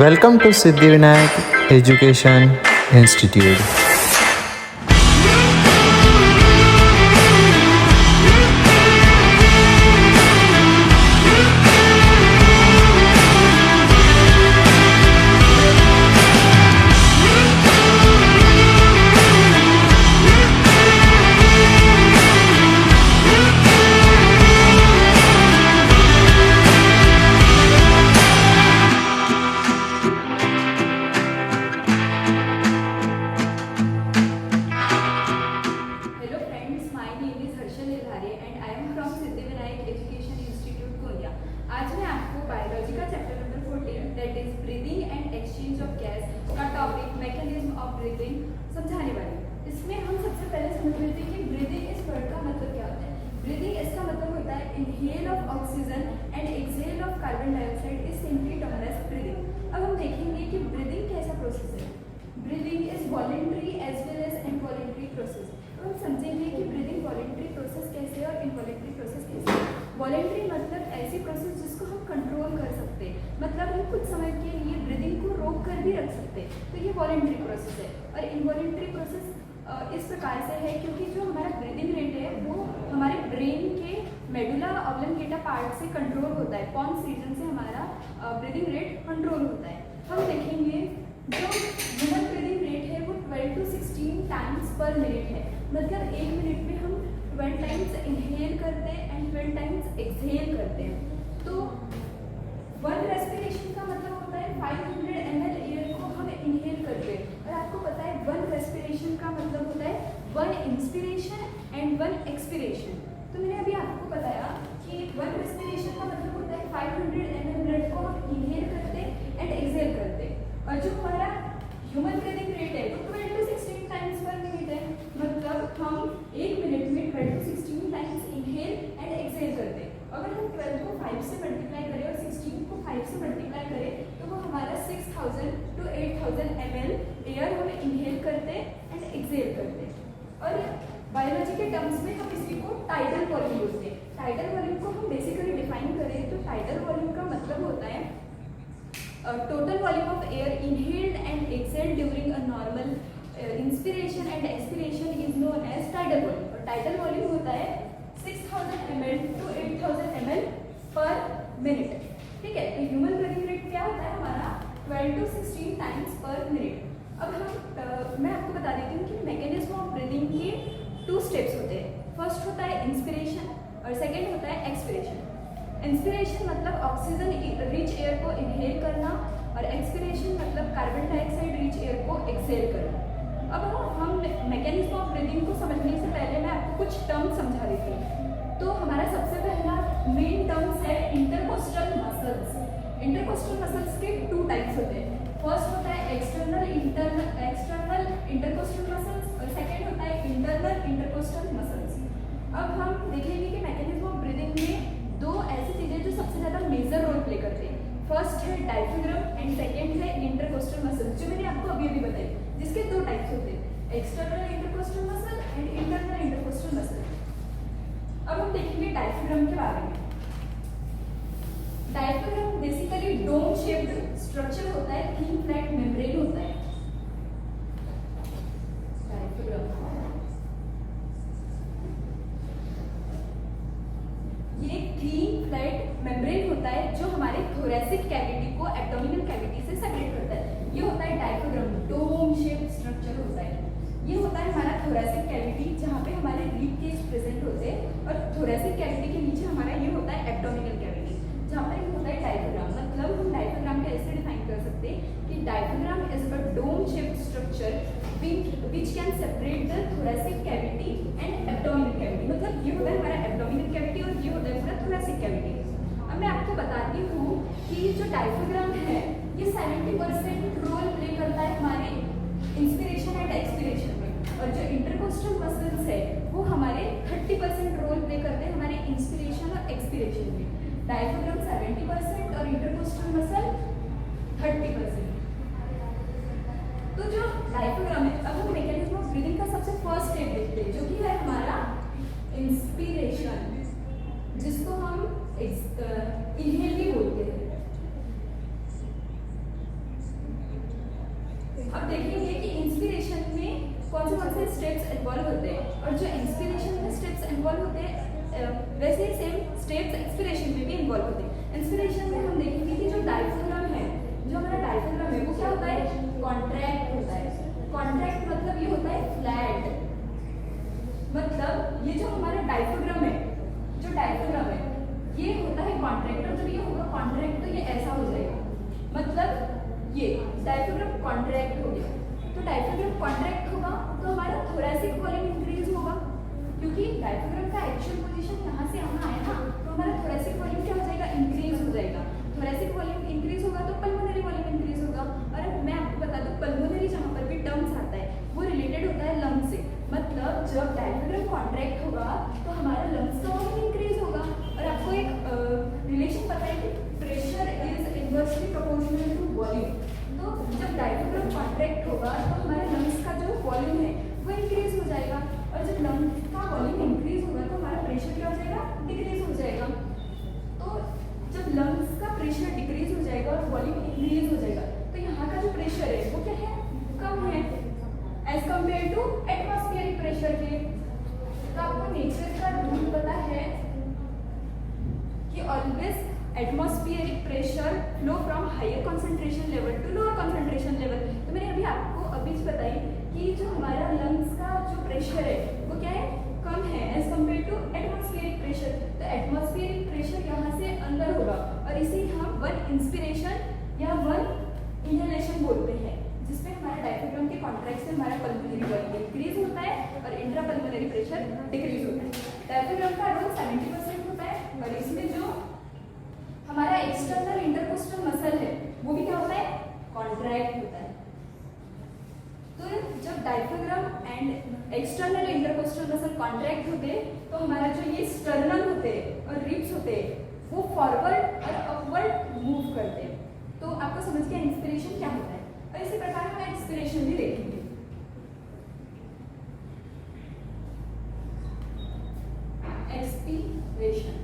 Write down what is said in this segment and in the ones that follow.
Welcome to Siddhivinayak Education Institute. Hello friends, my name is Harshal Nilhare and I am from Siddhivinayak Education Institute, Konya. आज मैं आपको biology का chapter number 14 that is breathing and exchange of gas का topic mechanism of breathing समझाने वाली हूँ। इसमें हम सबसे पहले समझ लेते हैं कि ब्रीदिंग इस वर्ड का मतलब क्या होता है। ब्रीदिंग इसका मतलब होता है inhale of oxygen and exhale of carbon dioxide is simply termed as breathing. अब हम देखेंगे कि ब्रीदिंग कैसा प्रोसेस है। Breathing is voluntary as well as involuntary process. हम समझेंगे कि ब्रीदिंग वॉलंटरी प्रोसेस कैसे है और इनवॉलंटरी प्रोसेस कैसे है। वॉलंटरी मतलब ऐसी प्रोसेस जिसको हम कंट्रोल कर सकते हैं, मतलब हम कुछ समय के लिए ब्रीदिंग को रोक कर भी रख सकते हैं, तो ये वॉलंटरी प्रोसेस है। और इनवॉलंटरी प्रोसेस इस प्रकार से है क्योंकि जो हमारा ब्रीदिंग रेट है वो हमारे ब्रेन के मेडुला ऑब्लंगेटा पार्ट से कंट्रोल होता है। पॉन्स रीजन से हमारा ब्रीदिंग रेट कंट्रोल होता है। हम देखेंगे जो ह्यूमन ब्रीदिंग रेट है वो 12 to 16 टाइम्स पर मिनट है, मतलब एक मिनट में हम 12 टाइम्स इनहेल करते हैं एंड 12 टाइम्स एक्सहेल करते हैं। तो वन रेस्पिरेशन का मतलब होता है 500 ml एयर को हम इनहेल करते हैं। और आपको पता है वन रेस्पिरेशन का मतलब होता है one inspiration and one expiration. तो मैंने अभी आपको बताया कि वन रेस्पिरेशन का मतलब होता है 500 ml ब्लड को हम इनहेल करते हैं एंड एक्सहेल करते हैं। और जो हमारा ह्यूमन ब्रीदिंग रेट है वो 12 to 16 टाइम्स पर मिनट है, मतलब हम एक मिनट में 12 to 16 times inhale and exhale करते हैं। अगर हम 12 को 5 से मल्टीप्लाई करें और 16 को 5 से मल्टीप्लाई करें तो वो हमारा 6000 to 8000 ml एयर हम इनहेल करते हैं एंड एक्सहेल करते हैं। और बायोलॉजी के टर्म्स में हम इसी को टाइडल वॉल्यूम बोलते हैं। टाइडल वॉल्यूम को हम बेसिकली डिफाइन करें तो टाइडल वॉल्यूम का मतलब होता है total volume of air inhaled and exhaled during a normal inspiration and expiration is known as tidal volume। और tidal volume होता है 6000 ml to 8000 ml पर मिनट। ठीक है, तो ह्यूमन ब्रीदिंग रेट क्या होता है हमारा 12 to 16 टाइम्स पर मिनट। अब हम मैं आपको बता देती हूँ कि मैकेनिज्म ऑफ ब्रीदिंग के 2 स्टेप्स होते हैं। फर्स्ट होता है इंस्पिरेशन और सेकेंड होता है एक्सपिरेशन। इंस्पिरेशन मतलब ऑक्सीजन रिच एयर को इनहेल करना और एक्सपिरेशन मतलब कार्बन डाइऑक्साइड रिच एयर को एक्सहेल करना। अब हम मैकेनिज्म ऑफ ब्रीदिंग को समझने से पहले मैं आपको कुछ टर्म समझा देती हूँ। तो हमारा सबसे पहला मेन टर्म्स है इंटरकोस्टल मसल्स। इंटरकोस्टल मसल्स के 2 टाइप्स होते हैं। फर्स्ट होता है एक्सटर्नल इंटरकोस्टल मसल्स और सेकेंड होता है इंटरनल इंटरकोस्टल मसल्स। अब हम देखेंगे कि मैकेनिज्म ऑफ ब्रीदिंग में 2 ऐसी चीजें जो सबसे ज्यादा मेजर रोल प्ले करते हैं। फर्स्ट है डायफ्राम एंड सेकेंड है इंटरकोस्टल मसल, जो मैंने आपको अभी अभी बताई, जिसके 2 टाइप्स होते हैं, external intercostal muscle and internal intercostal muscle. अब हम देखेंगे डायफ्राम के बारे में। Diaphragm basically dome shaped structure होता है, थिन फ्लैट मेम्ब्रेन होता है डायफ्राम। ये थिन फ्लैट मेम्ब्रेन होता है जो हमारे थोरैसिक कैविटी को एब्डोमिनल कैविटी से सेपरेट करता है। ये होता है डायफ्राम, डोम शेप्ड स्ट्रक्चर होता है। ये होता है हमारा थोरैसिक कैविटी जहाँ पे हमारे रिब केज प्रेजेंट होते हैं, और थोरैसिक कैविटी के नीचे हमारा ये होता है एब्डोमिनल कैविटी जहाँ पर ये होता है डायफ्राम। मतलब हम डायफ्राम को ऐसे डिफाइन कर सकते हैं कि diaphragm is a dome shaped structure which can separate the thoracic cavity and abdominal cavity। मतलब ये होता है हमारा abdominal cavity और ये होता है पूरा thoracic cavity। अब मैं आपको बताती हूँ कि जो डायफ्राम है ये 70% रोल प्ले करता है हमारे इंस्पिरेशन एंड एक्सपिरेशन में, और जो इंटरकोस्टल मसल्स है वो हमारे 30% रोल प्ले करते हैं हमारे इंस्पिरेशन और एक्सपिरेशन में। डायफ्राम 70% और इंटरकोस्टल मसल 30%। तो जो डायफ्राम है, अब हम मैकेनिज्म ऑफ ब्रीदिंग का सबसे फर्स्ट स्टेप देखते हैं जो कि है हमारा इंस्पिरेशन, जिसको हम इनहेल भी बोलते हैं। अब देखेंगे कि इंस्पिरेशन में कौन से स्टेप्स इन्वॉल्व होते हैं, और जो इंस्पिरेशन में स्टेप्स इन्वॉल्व होते हैं वैसे ही सेम स्टेप्स एक्सपिरेशन में भी इन्वॉल्व होते हैं। इंस्पिरेशन में हम देखेंगे कि जो डायफ्राम है, जो हमारा डायफ्राम है वो क्या होता है, कॉन्ट्रैक्ट होता है। कॉन्ट्रैक्ट मतलब ये होता है फ्लैट, मतलब ये जो हमारा डायफ्राम है, जो डायफ्राम है ये होता है कॉन्ट्रैक्ट, और जब ये होगा कॉन्ट्रैक्ट तो ये ऐसा हो जाएगा, मतलब ये डायफ्राम कॉन्ट्रैक्ट हो गया। तो डायफ्राम कॉन्ट्रैक्ट होगा तो हमारा थोरैसिक वॉल्यूम इंक्रीज होगा, क्योंकि डायफ्राम का एक्चुअल पोजीशन यहाँ से यहाँ आया ना, तो हमारा थोरैसिक वॉल्यूम क्या हो जाएगा, इंक्रीज हो जाएगा। थोरैसिक वॉल्यूम इंक्रीज होगा तो पल्मोनरी वॉल्यूम इंक्रीज होगा। और अब मैं आपको बता दूं, पल्मोनरी जहाँ पर भी टर्म्स आता है वो रिलेटेड होता है लंग्स से, मतलब जब डायफ्राम कॉन्ट्रैक्ट होगा तो हमारा लंग्स का वॉल्यूम इंक्रीज होगा। और आपको एक रिलेशन पता है कि pressure is inversely proportional to volume. तो जब डायफ्राम कॉन्ट्रैक्ट होगा तो हमारे लंग्स का जो वॉल्यूम है वो इंक्रीज हो जाएगा, और जब लंग्स का वॉल्यूम इंक्रीज होगा तो हमारा प्रेशर क्या हो जाएगा, डिक्रीज हो जाएगा। तो जब लंग्स का प्रेशर डिक्रीज हो जाएगा और वॉल्यूम इंक्रीज हो जाएगा तो यहाँ का जो प्रेशर है वो क्या है, कम है as compare to atmospheric pressure के। तो आपको नेचर का रूल पता है कि always atmospheric pressure flow from higher concentration level to lower concentration level. तो मैंने अभी आपको अभी बताई कि जो हमारा लंग्स का जो प्रेशर है वो क्या है, कम है as compare to atmospheric pressure. तो एटमॉस्फेरिक प्रेशर यहाँ से अंदर होगा और इसे हम वन इंस्पिरेशन या वन इनहेलेशन बोलते हैं, जिसमें हमारा डायफ्राम के कॉन्ट्रैक्ट से हमारा पल्मोनरी वॉल्यूम इंक्रीज होता है और इंट्रा पल्मोनरी प्रेशर डिक्रीज होता है। डायफ्राम का रोल 70% होता है, और इसमें जो हमारा एक्सटर्नल इंटरकोस्टल मसल है वो भी क्या होता है, कॉन्ट्रैक्ट होता है। तो जब diaphragm and external intercostal muscle contract होते तो हमारा जो ये स्टर्नम होते और रिब्स होते वो फॉरवर्ड और अपवर्ड मूव करते। तो आपको समझ गया इंस्पिरेशन क्या होता है, और इसी प्रकार हम एक्सपिरेशन भी देखेंगे। एक्सपीरेशन,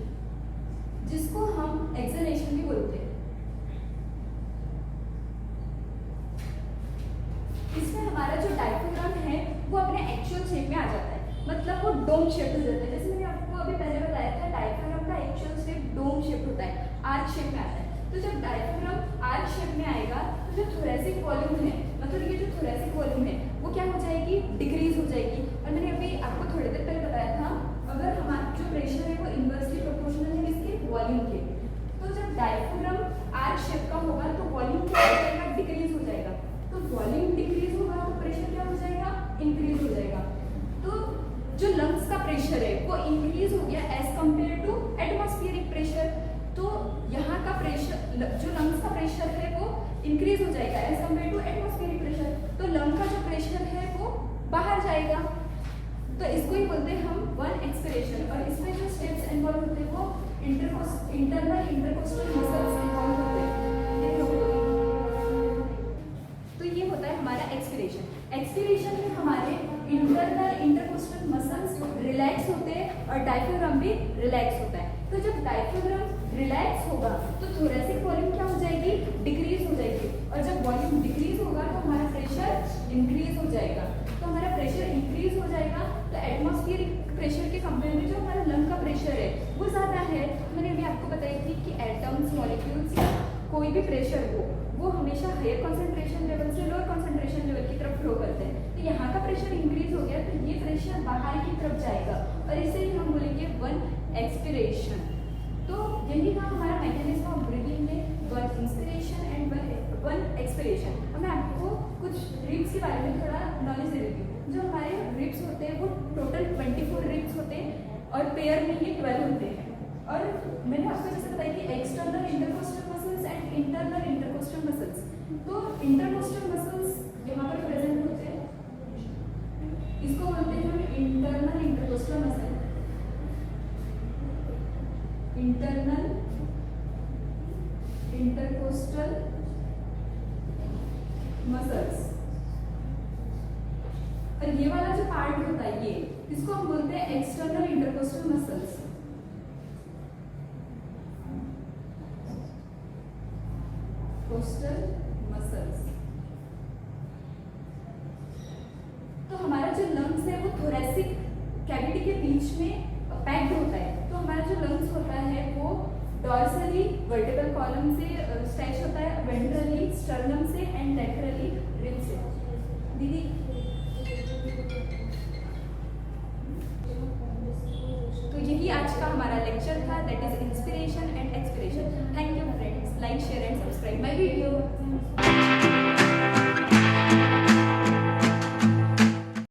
जिसको हम एक्सलेशन भी बोलते हैं, इसमें हमारा जो डायफ्राम है वो अपने एक्चुअल शेप में आ जाता है, मतलब वो डोम शेप हो जाता है। जैसे मैंने आपको अभी पहले बताया था, डायफ्राम का एक्चुअल शेप डोम शेप होता है, आर्क शेप में आता है। तो जब डायफ्राम आर्क शेप में आएगा तो जो थोरैसिक वॉल्यूम है, मतलब ये जो थोरैसिक वॉल्यूम है वो क्या हो जाएगी, डिक्रीज हो जाएगी। और मैंने अभी आपको थोड़ी देर पहले बताया था, अगर हमारा जो प्रेशर है वो इनवर्सली प्रोपोर्शनल है इसके वॉल्यूम के, तो जब डायफ्राम आर्क शेप का होगा तो वॉल्यूम क्या हो जाएगा, डिक्रीज हो जाएगा। तो वॉल्यूम डिक्रीज होगा तो प्रेशर क्या हो जाएगा, इंक्रीज हो जाएगा। तो जो लंग्स का प्रेशर है वो इंक्रीज हो गया as compare to atmospheric pressure. तो यहाँ का प्रेशर, जो लंग्स का प्रेशर है वो इंक्रीज हो जाएगा as compare to atmospheric pressure. तो लंग का जो प्रेशर है वो बाहर जाएगा, तो इसको ही बोलते हैं हम वन एक्सपिरेशन। और इसमें जो स्टेप्स इन्वॉल्व होते हैं वो इंटरनल इंटरकोस्टल मसल्स इन्वॉल्व होते हैं। तो ये होता है हमारा एक्सपिरेशन। एक्सपिरेशन में हमारे इंटरनल इंटरकोस्टल मसल्स रिलैक्स होते हैं और डायफ्राम भी रिलैक्स होता है। तो जब डायफ्राम रिलैक्स होगा तो थोरैसिक वॉल्यूम क्या हो जाएगी, डिक्रीज हो जाएगी, और जब वॉल्यूम डिक्रीज होगा तो हमारा प्रेशर इंक्रीज हो जाएगा। तो हमारा प्रेशर इंक्रीज हो जाएगा तो एटमॉस्फेरिक प्रेशर के कंपेयर में जो हमारा लंग का प्रेशर है वो ज़्यादा है। मैंने अभी आपको बताई थी कि एटम्स, मॉलिक्यूल्स या कोई भी प्रेशर हो वो हमेशा हायर कंसंट्रेशन लेवल से लोअर कंसंट्रेशन लेवल की तरफ फ्लो करते हैं। तो यहाँ का प्रेशर इंक्रीज हो गया तो ये प्रेशर बाहर की तरफ जाएगा, और इसे ही हम बोलेंगे वन एक्सपिरेशन। तो यही था हमारा मैकेनिज्म ऑफ ब्रीदिंग में, one inspiration and one expiration. अब मैं आपको कुछ रिब्स के बारे में थोड़ा नॉलेज दे देती हूँ। जो हमारे रिब्स होते हैं वो टोटल 24 रिब्स होते हैं और पेयर में ये 12 होते हैं। और मैंने आपको जैसे बताया कि external intercostal muscles and internal intercostal muscles. तो इंटरकोस्टल मसल्स यहाँ पर प्रेजेंट होते हैं, इसको बोलते हैं हम internal intercostal muscle. Internal intercostal muscles. और ये वाला जो पार्ट होता है ये, इसको हम बोलते हैं external intercostal muscles. Coastal muscles. Lungs है वो थोरेसिक कैविटी के बीच में पैक्ड होता है। तो हमारा जो लंग्स होता है वो डॉर्सली वर्टिकल कॉलम से स्ट्रेच होता है, वेंट्रली स्टर्नम से एंड लेटरली रिब से। दीदी तो यही आज का हमारा लेक्चर था, that is inspiration and expiration. Thank you friends, like share and subscribe my video.